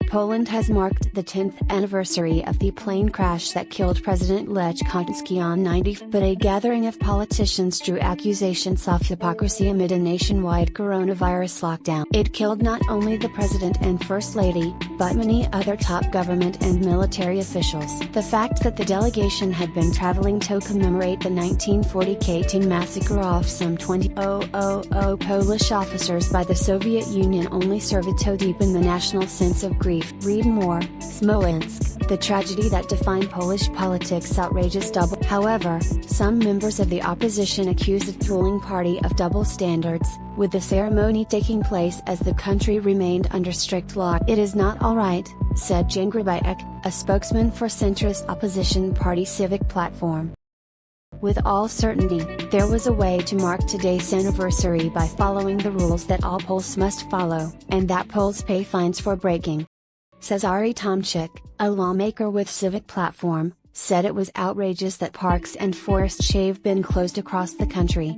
Poland has marked the 10th anniversary of the plane crash that killed President Lech Kaczynski on 90, but a gathering of politicians drew accusations of hypocrisy amid a nationwide coronavirus lockdown. It killed not only the president and first lady, but many other top government and military officials. The fact that the delegation had been traveling to commemorate the 1940 Katyn massacre of some 20,000 Polish officers by the Soviet Union only served to deepen the national sense of grief. Read more. Smolensk, the tragedy that defined Polish politics. Outrageous double. However, some members of the opposition accused the ruling party of double standards, with the ceremony taking place as the country remained under strict law. It is not alright, said Jan Grabajek, a spokesman for centrist opposition party Civic Platform. With all certainty, there was a way to mark today's anniversary by following the rules that all Poles must follow, and that Poles pay fines for breaking. Cezary Tomczyk, a lawmaker with Civic Platform, said it was outrageous that parks and forests have been closed across the country,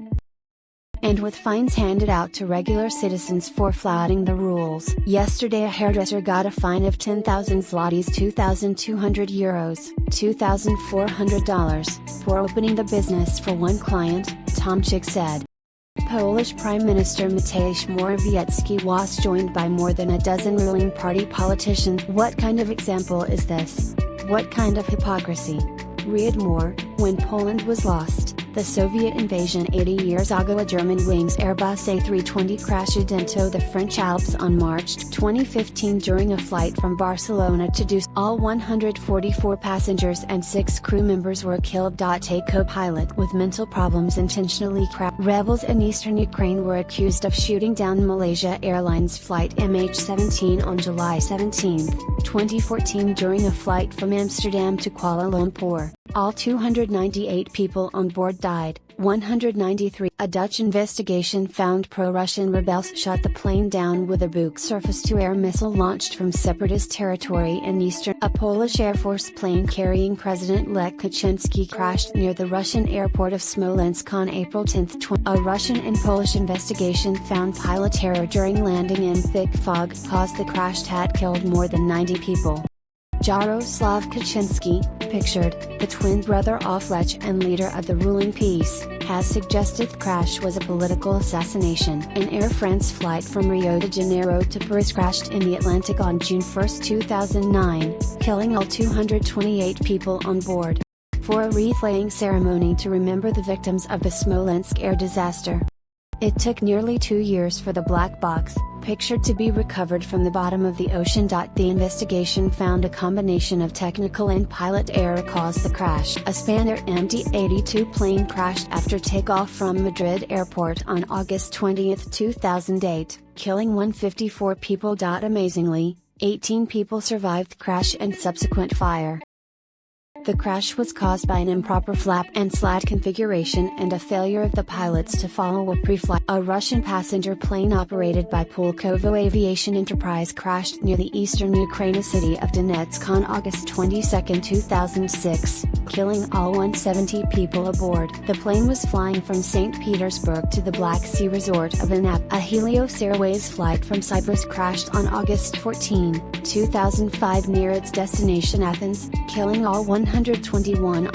and with fines handed out to regular citizens for flouting the rules. Yesterday a hairdresser got a fine of 10,000 zlotys €2,200, $2,400, for opening the business for one client, Tomczyk said. Polish Prime Minister Mateusz Morawiecki was joined by more than a dozen ruling party politicians. What kind of example is this? What kind of hypocrisy? Read more. When Poland was lost, the Soviet invasion 80 years ago, a German-wings Airbus A320 crashed into the French Alps on March 2015 during a flight from Barcelona to Deuce. All 144 passengers and 6 crew members were killed. A co-pilot with mental problems intentionally crashed. Rebels in eastern Ukraine were accused of shooting down Malaysia Airlines flight MH17 on July 17, 2014 during a flight from Amsterdam to Kuala Lumpur. All 298 people on board died, 193. A Dutch investigation found pro-Russian rebels shot the plane down with a Buk surface-to-air missile launched from separatist territory in eastern. A Polish Air Force plane carrying President Lech Kaczynski crashed near the Russian airport of Smolensk on April 10. A Russian and Polish investigation found pilot error during landing in thick fog caused the crash that killed more than 90 people. Jaroslaw Kaczynski, pictured, the twin brother of Lech and leader of the ruling PiS, has suggested the crash was a political assassination. An Air France flight from Rio de Janeiro to Paris crashed in the Atlantic on June 1, 2009, killing all 228 people on board. For a wreath-laying ceremony to remember the victims of the Smolensk air disaster. It took nearly 2 years for the black box, pictured, to be recovered from the bottom of the ocean. The investigation found a combination of technical and pilot error caused the crash. A Spanair MD-82 plane crashed after takeoff from Madrid airport on August 20, 2008, killing 154 people. Amazingly, 18 people survived the crash and subsequent fire. The crash was caused by an improper flap and slat configuration and a failure of the pilots to follow a pre-flight. A Russian passenger plane operated by Pulkovo Aviation Enterprise crashed near the eastern Ukraine city of Donetsk on August 22, 2006, killing all 170 people aboard. The plane was flying from St. Petersburg to the Black Sea resort of Anap. A Helios Airways flight from Cyprus crashed on August 14, 2005 near its destination Athens, killing all 121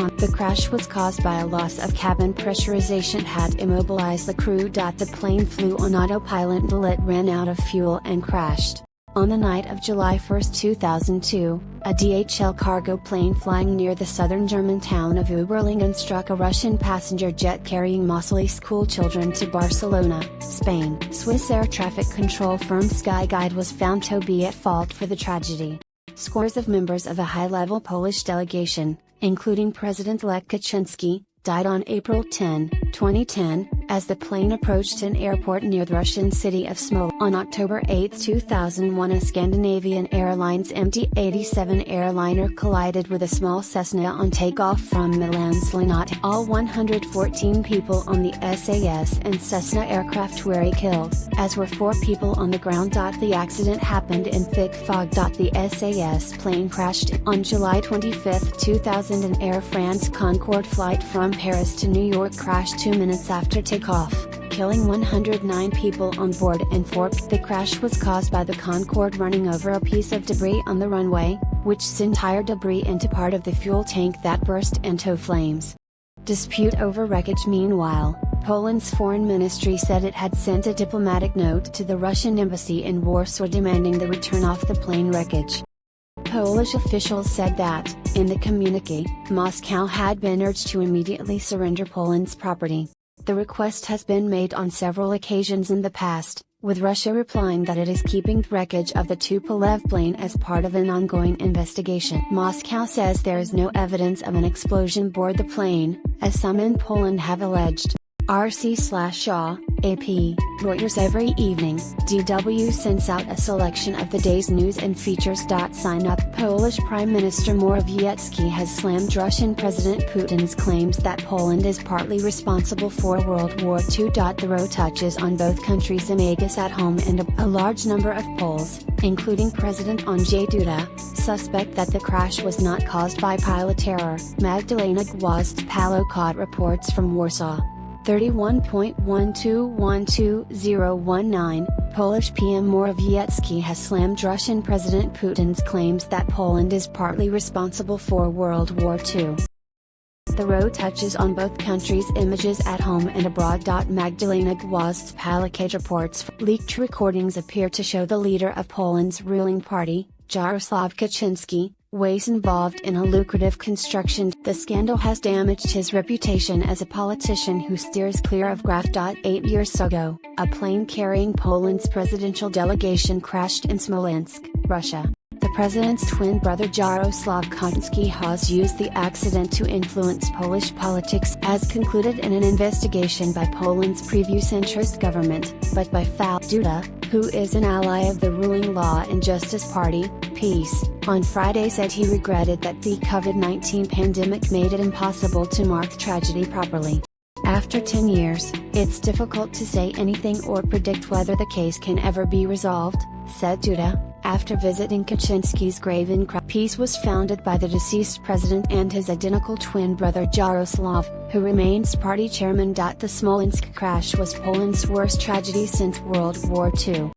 on. The crash was caused by a loss of cabin pressurization had immobilized the crew. The plane flew on autopilot until it ran out of fuel and crashed. On the night of July 1, 2002, a DHL cargo plane flying near the southern German town of Überlingen struck a Russian passenger jet carrying mostly school children to Barcelona, Spain. Swiss air traffic control firm Skyguide was found to be at fault for the tragedy. Scores of members of a high-level Polish delegation, including President Lech Kaczynski, died on April 10, 2010, as the plane approached an airport near the Russian city of Smolensk. On October 8, 2001, a Scandinavian Airlines MD-87 airliner collided with a small Cessna on takeoff from Milan's Linate. All 114 people on the SAS and Cessna aircraft were killed, as were 4 people on the ground. The accident happened in thick fog. The SAS plane crashed on July 25, 2000. An Air France Concorde flight from Paris to New York crashed 2 minutes after takeoff, killing 109 people on board and 4. The crash was caused by the Concorde running over a piece of debris on the runway, which sent tire debris into part of the fuel tank that burst into flames. Dispute over wreckage. Meanwhile, Poland's foreign ministry said it had sent a diplomatic note to the Russian embassy in Warsaw demanding the return of the plane wreckage. Polish officials said that, in the communiqué, Moscow had been urged to immediately surrender Poland's property. The request has been made on several occasions in the past, with Russia replying that it is keeping the wreckage of the Tupolev plane as part of an ongoing investigation. Moscow says there is no evidence of an explosion aboard the plane, as some in Poland have alleged. RC/Shaw, AP, Reuters. Every evening, DW sends out a selection of the day's news and features. Sign up. Polish Prime Minister Morawiecki has slammed Russian President Putin's claims that Poland is partly responsible for World War II. The row touches on both countries' images at home, and a large number of Poles, including President Andrzej Duda, suspect that the crash was not caused by pilot terror. Magdalena Gwozdź-Palokot reports from Warsaw. 31.1212019, Polish PM Morawiecki has slammed Russian President Putin's claims that Poland is partly responsible for World War II. The row touches on both countries' images at home and abroad. Magdalena Gwozdź-Palokot reports leaked recordings appear to show the leader of Poland's ruling party, Jarosław Kaczynski, was involved in a lucrative construction. The scandal has damaged his reputation as a politician who steers clear of graft. 8 years ago, a plane carrying Poland's presidential delegation crashed in Smolensk, Russia. The president's twin brother Jarosław Kaczynski has used the accident to influence Polish politics, as concluded in an investigation by Poland's previous centrist government, but by Duda, who is an ally of the ruling Law and Justice Party, PiS, on Friday said he regretted that the COVID-19 pandemic made it impossible to mark the tragedy properly. After 10 years, it's difficult to say anything or predict whether the case can ever be resolved, said Duda, after visiting Kaczynski's grave in Krakow. PiS was founded by the deceased president and his identical twin brother Jarosław, who remains party chairman. The Smolensk crash was Poland's worst tragedy since World War II.